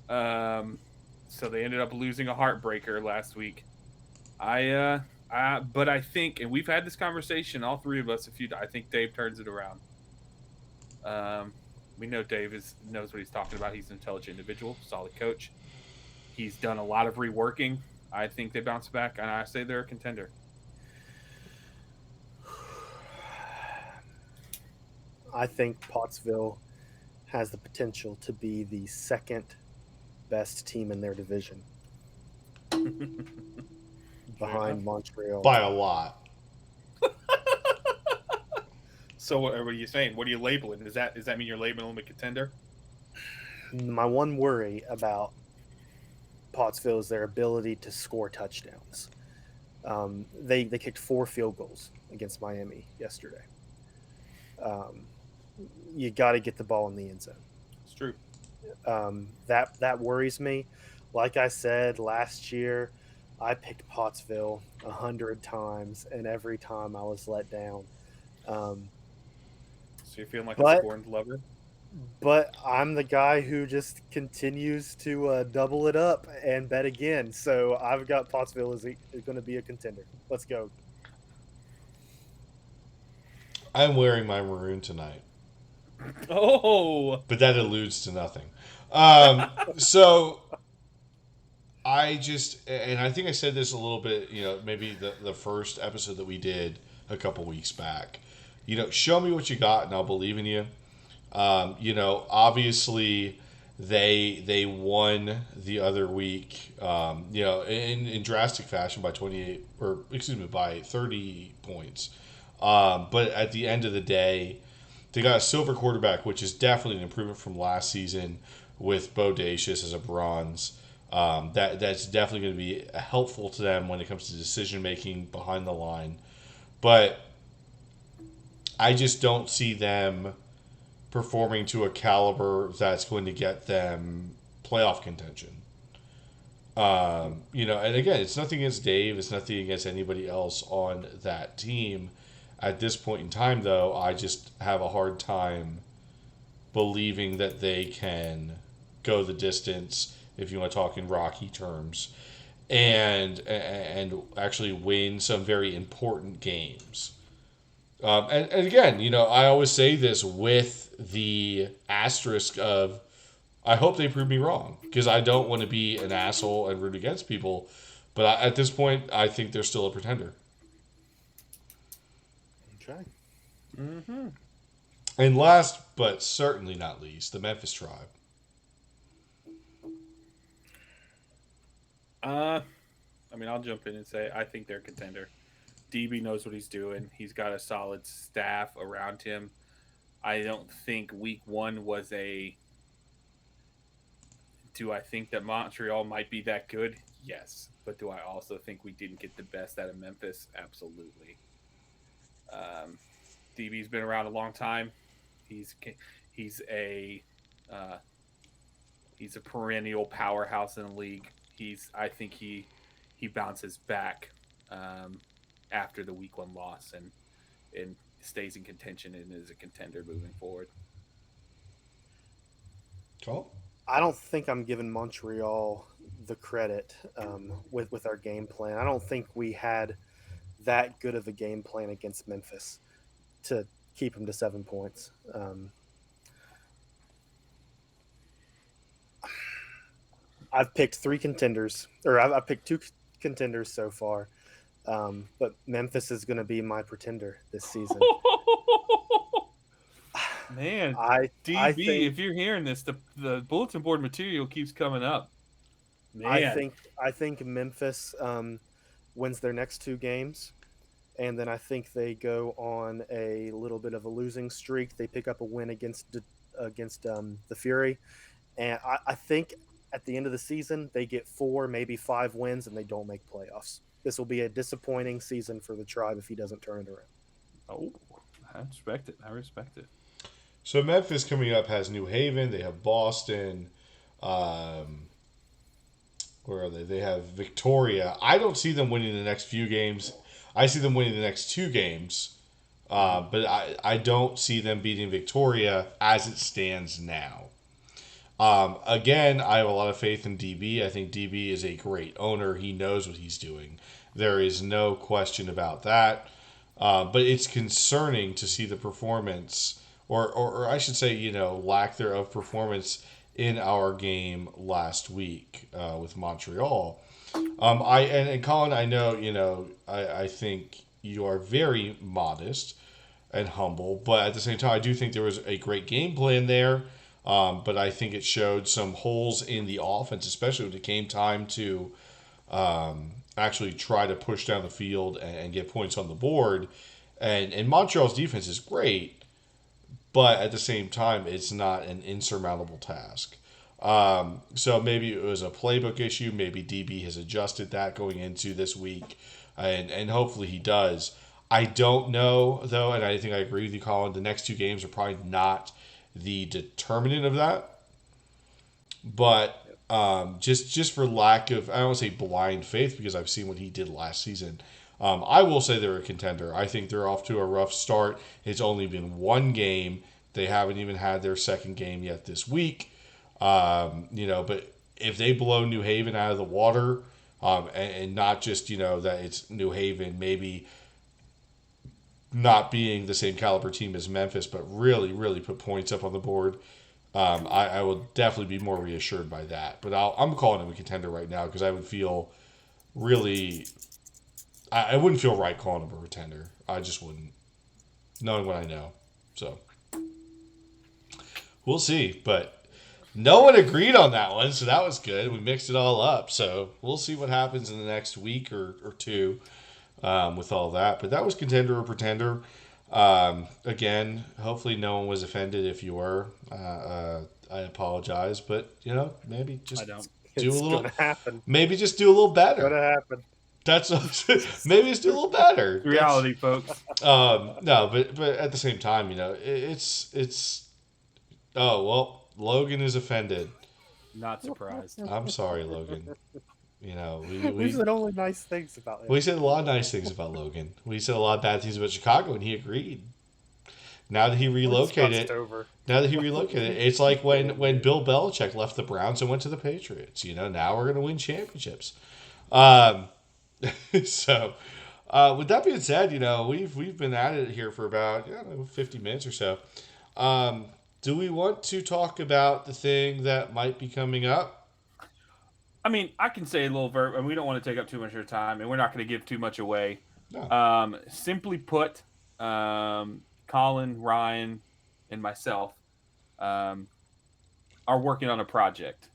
So they ended up losing a heartbreaker last week. But I think, and we've had this conversation, all three of us, I think Dave turns it around. We know Dave knows what he's talking about. He's an intelligent individual, solid coach. He's done a lot of reworking. I think they bounce back, and I say they're a contender. I think Pottsville has the potential to be the second best team in their division, behind Montreal by a lot. So what are you saying? What are you labeling? Does that mean you're labeling them a contender? My one worry about Pottsville is their ability to score touchdowns. They kicked 4 field goals against Miami yesterday. You got to get the ball in the end zone. It's true. That worries me. Like I said last year, I picked Pottsville 100 times, and every time I was let down. So you're feeling like a scorned lover? But I'm the guy who just continues to double it up and bet again. So I've got Pottsville is going to be a contender. Let's go. I'm wearing my maroon tonight. Oh! But that alludes to nothing. So I think I said this a little bit, maybe the first episode that we did a couple weeks back. Show me what you got and I'll believe in you. Obviously they won the other week, in drastic fashion by 30 points. But at the end of the day, they got a silver quarterback, which is definitely an improvement from last season with Bodacious as a bronze. That's definitely going to be helpful to them when it comes to decision making behind the line. But I just don't see them performing to a caliber that's going to get them playoff contention. And again, it's nothing against Dave. It's nothing against anybody else on that team. At this point in time, though, I just have a hard time believing that they can go the distance, if you want to talk in Rocky terms, and actually win some very important games. And again, I always say this with the asterisk of I hope they prove me wrong because I don't want to be an asshole and root against people. But at this point, I think they're still a pretender. Okay. Mm-hmm. And last but certainly not least, the Memphis Tribe. I'll jump in and say I think they're a contender. DB knows what he's doing. He's got a solid staff around him. I don't think week one was a. Do I think that Montreal might be that good? Yes. But do I also think we didn't get the best out of Memphis? Absolutely. DB's been around a long time. He's a he's a perennial powerhouse in the league. I think he bounces back after the week one loss and stays in contention and is a contender moving forward. Cool. I don't think I'm giving Montreal the credit with our game plan. I don't think we had that good of a game plan against Memphis to keep them to 7 points. I've picked three contenders, or I've picked two contenders so far, but Memphis is going to be my pretender this season. Man, DB, I think, if you're hearing this, the bulletin board material keeps coming up. Man. I think Memphis wins their next two games, and then I think they go on a little bit of a losing streak. They pick up a win against the Fury, and I think at the end of the season they get 4, maybe 5 wins, and they don't make playoffs. This will be a disappointing season for the Tribe if he doesn't turn it around. Oh, I respect it. So Memphis coming up has New Haven. They have Boston. Where are they? They have Victoria. I don't see them winning the next few games. I see them winning the next 2 games. But I don't see them beating Victoria as it stands now. Again, I have a lot of faith in DB. I think DB is a great owner. He knows what he's doing. There is no question about that. But it's concerning to see the performance, or I should say, lack thereof performance in our game last week with Montreal. And Colin, I know, I think you are very modest and humble, but at the same time, I do think there was a great game plan there. But I think it showed some holes in the offense, especially when it came time to actually try to push down the field and get points on the board. And Montreal's defense is great, but at the same time, it's not an insurmountable task. So maybe it was a playbook issue. Maybe DB has adjusted that going into this week, and hopefully he does. I don't know, though, and I think I agree with you, Colin. The next 2 games are probably not the determinant of that, but just for lack of, I don't want to say blind faith because I've seen what he did last season. I will say they're a contender. I think they're off to a rough start. It's only been 1 game. They haven't even had their second game yet this week. But if they blow New Haven out of the water, and not just that it's New Haven, maybe not being the same caliber team as Memphis, but really, really put points up on the board, I will definitely be more reassured by that. But I'm calling him a contender right now because I would feel really... I wouldn't feel right calling him a pretender. I just wouldn't, knowing what I know. So, we'll see. But no one agreed on that one, so that was good. We mixed it all up. So, we'll see what happens in the next week or 2. With all that. But that was contender or pretender. Again, hopefully no one was offended if you were. I apologize, but maybe just... I don't. do a It's little, gonna happen. maybe just do a little better. Gonna happen. That's maybe just do a little better. Reality, folks. No, but at the same time, it's. Oh well, Logan is offended. Not surprised. I'm sorry, Logan. We We said only nice things about him. we said a lot of nice things about Logan. We said a lot of bad things about Chicago, and he agreed. Now that he relocated, Over. it's like when Bill Belichick left the Browns and went to the Patriots. Now we're going to win championships. Um, so, with that being said, we've been at it here for about 50 minutes or so. Do we want to talk about the thing that might be coming up? I mean, I can say a little verb, and we don't want to take up too much of your time, and we're not going to give too much away. No. Simply put, Colin, Ryan, and myself are working on a project.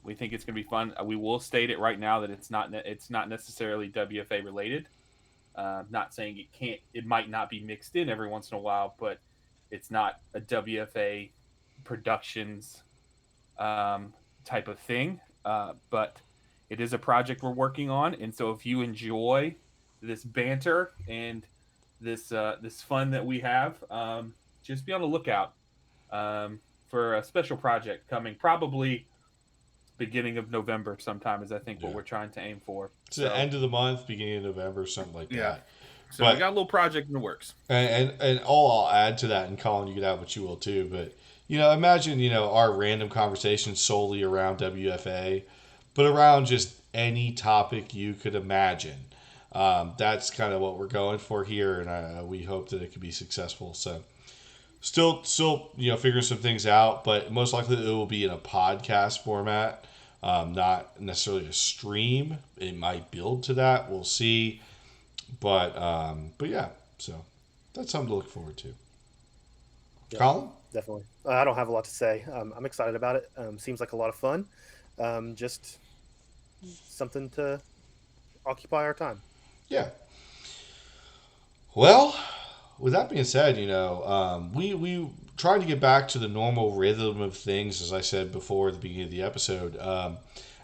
We think it's going to be fun. We will state it right now that it's not necessarily WFA related. Not saying it might not be mixed in every once in a while, but it's not a WFA Productions type of thing. But it is a project we're working on, and so if you enjoy this banter and this fun that we have, just be on the lookout for a special project coming probably beginning of November sometime is I think what we're trying to aim for. It's the end of the month, beginning of November, something like that. So we got a little project in the works. And all I'll add to that, and Colin, you can add what you will too, but imagine our random conversations solely around WFA, but around just any topic you could imagine. That's kind of what we're going for here, and we hope that it can be successful. So, still, figuring some things out, but most likely it will be in a podcast format, not necessarily a stream. It might build to that. We'll see, but yeah. So that's something to look forward to. Yeah, Colin? Definitely. I don't have a lot to say. I'm excited about it. Seems like a lot of fun. Just something to occupy our time. Yeah. Well, with that being said, we tried to get back to the normal rhythm of things, as I said before at the beginning of the episode.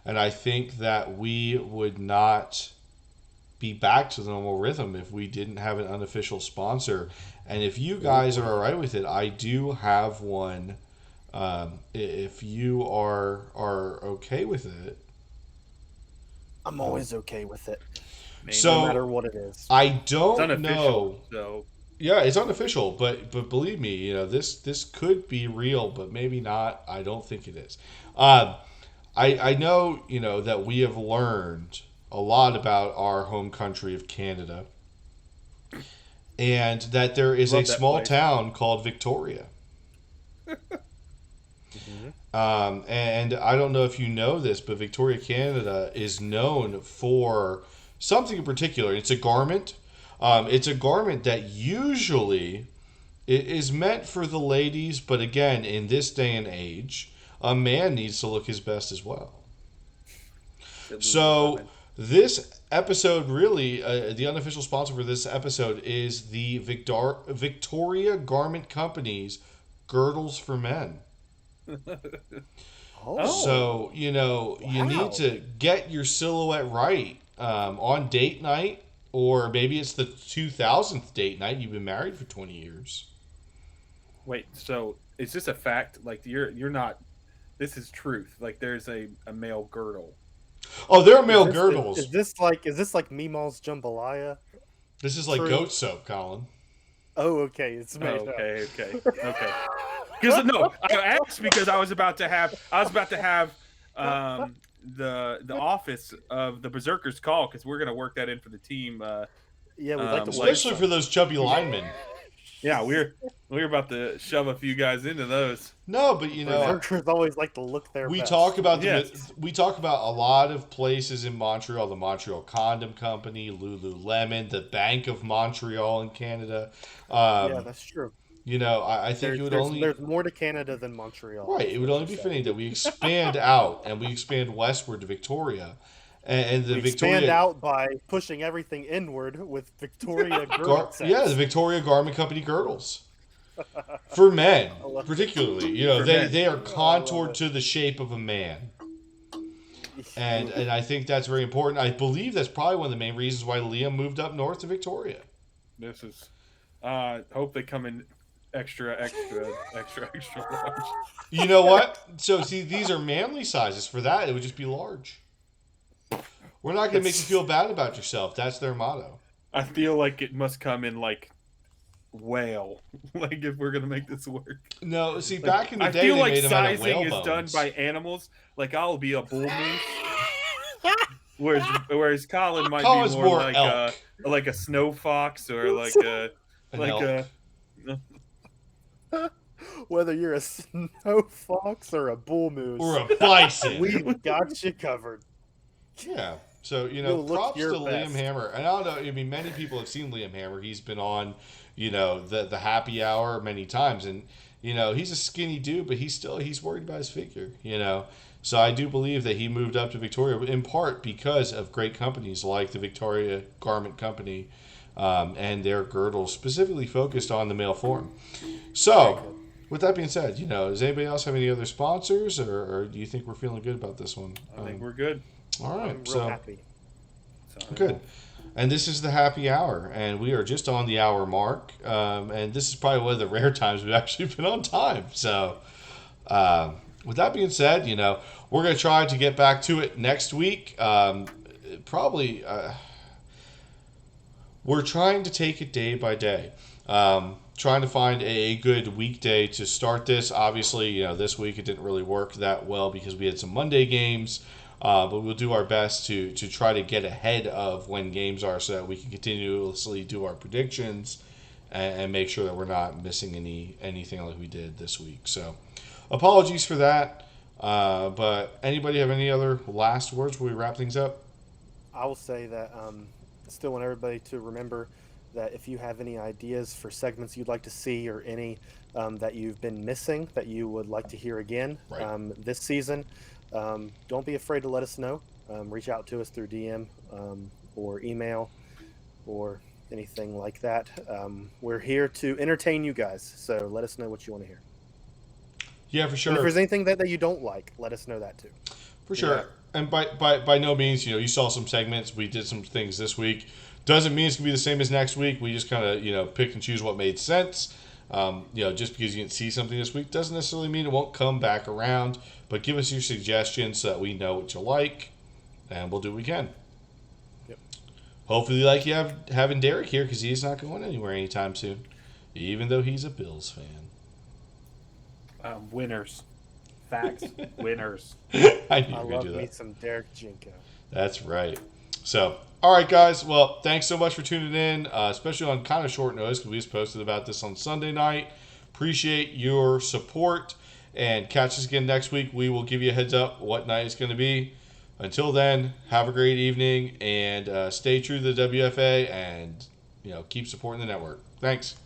And I think that we would not be back to the normal rhythm if we didn't have an unofficial sponsor. And if you guys are all right with it, I do have one. If you are okay with it. I'm always okay with it. So, no matter what it is. I don't know. So yeah, it's unofficial, but believe me, this could be real, but maybe not. I don't think it is. I know that we have learned a lot about our home country of Canada, and that there is a small town called Victoria. And I don't know if you know this, but Victoria, Canada is known for something in particular. It's a garment. It's a garment that usually is meant for the ladies, but again, in this day and age, a man needs to look his best as well. So this episode, really, the unofficial sponsor for this episode is the Victoria Garment Company's Girdles for Men. So, you need to get your silhouette right on date night, or maybe it's the 2000th date night. You've been married for 20 years. Wait, so is this a fact? Like you're not, this is truth. Like there's a male girdle. Oh, there are male girdles. Is this like Meemaw's jambalaya? This is like goat soap, Colin. Oh, okay. It's made up. Okay. Because no, I asked because I was about to have the office of the Berserkers call, because we're gonna work that in for the team. Yeah, we'd like to, especially for those chubby linemen. Yeah, we're about to shove a few guys into those. No, but Berserkers always like to look their we best. talk about we talk about a lot of places in Montreal, the Montreal Condom Company, Lululemon, the Bank of Montreal in Canada. Yeah, that's true. I think there's more to Canada than Montreal. Right, it would only be fitting that we expand out and we expand westward to Victoria. And the Victoria expand out by pushing everything inward with Victoria girdle sets. Yeah, the Victoria Garment Company girdles. For men, particularly. They are contoured to the shape of a man. And I think that's very important. I believe that's probably one of the main reasons why Liam moved up north to Victoria. This is. Hope they come in extra large. You know what? So see, these are manly sizes. For that, it would just be large. We're not going to make you feel bad about yourself. That's their motto. I feel like it must come in like whale. Like if we're gonna make this work. No, see, Like, back in the I day, feel they like made them out of sizing whale is bones. done by animals. Like I'll be a bull moose, whereas Colin might Colin's be more like elk. like a snow fox or like An elk. Whether you're a snow fox or a bull moose, Or a bison. we've got you covered. Yeah. So, You'll look props to your Liam best. Hammer. And I don't know, I mean, many people have seen Liam Hammer. He's been on, the happy hour many times. And, he's a skinny dude, but he's worried about his figure, So I do believe that he moved up to Victoria in part because of great companies like the Victoria Garment Company and their girdles specifically focused on the male form. So, with that being said, does anybody else have any other sponsors or do you think we're feeling good about this one? I think we're good. All right. I'm real So, happy. good. And this is the happy hour, and we are just on the hour mark. And this is probably one of the rare times we've actually been on time. So, with that being said, we're going to try to get back to it next week. Probably, we're trying to take it day by day. Trying to find a good weekday to start this. Obviously, this week it didn't really work that well because we had some Monday games. But we'll do our best to try to get ahead of when games are so that we can continuously do our predictions and make sure that we're not missing anything like we did this week. So apologies for that. But anybody have any other last words before we wrap things up? I will say that still want everybody to remember that if you have any ideas for segments you'd like to see or any that you've been missing that you would like to hear again this season, don't be afraid to let us know. Reach out to us through DM or email or anything like that. We're here to entertain you guys, so let us know what you want to hear. Yeah, for sure. And if there's anything that you don't like, let us know that too. For sure. Yeah. And by no means, you saw some segments. We did some things this week. Doesn't mean it's going to be the same as next week. We just kind of, pick and choose what made sense. Just because you didn't see something this week doesn't necessarily mean it won't come back around. But give us your suggestions so that we know what you like, and we'll do what we can. Yep. Hopefully, like you having Derek here because he's not going anywhere anytime soon, even though he's a Bills fan. Winners. Facts. Winners. I knew you I were going love to do me that. some Derek Jinko. That's right. So, all right, guys. Well, thanks so much for tuning in, especially on kind of short notice because we just posted about this on Sunday night. Appreciate your support, and catch us again next week. We will give you a heads up what night it's going to be. Until then, have a great evening, and stay true to the WFA, and keep supporting the network. Thanks.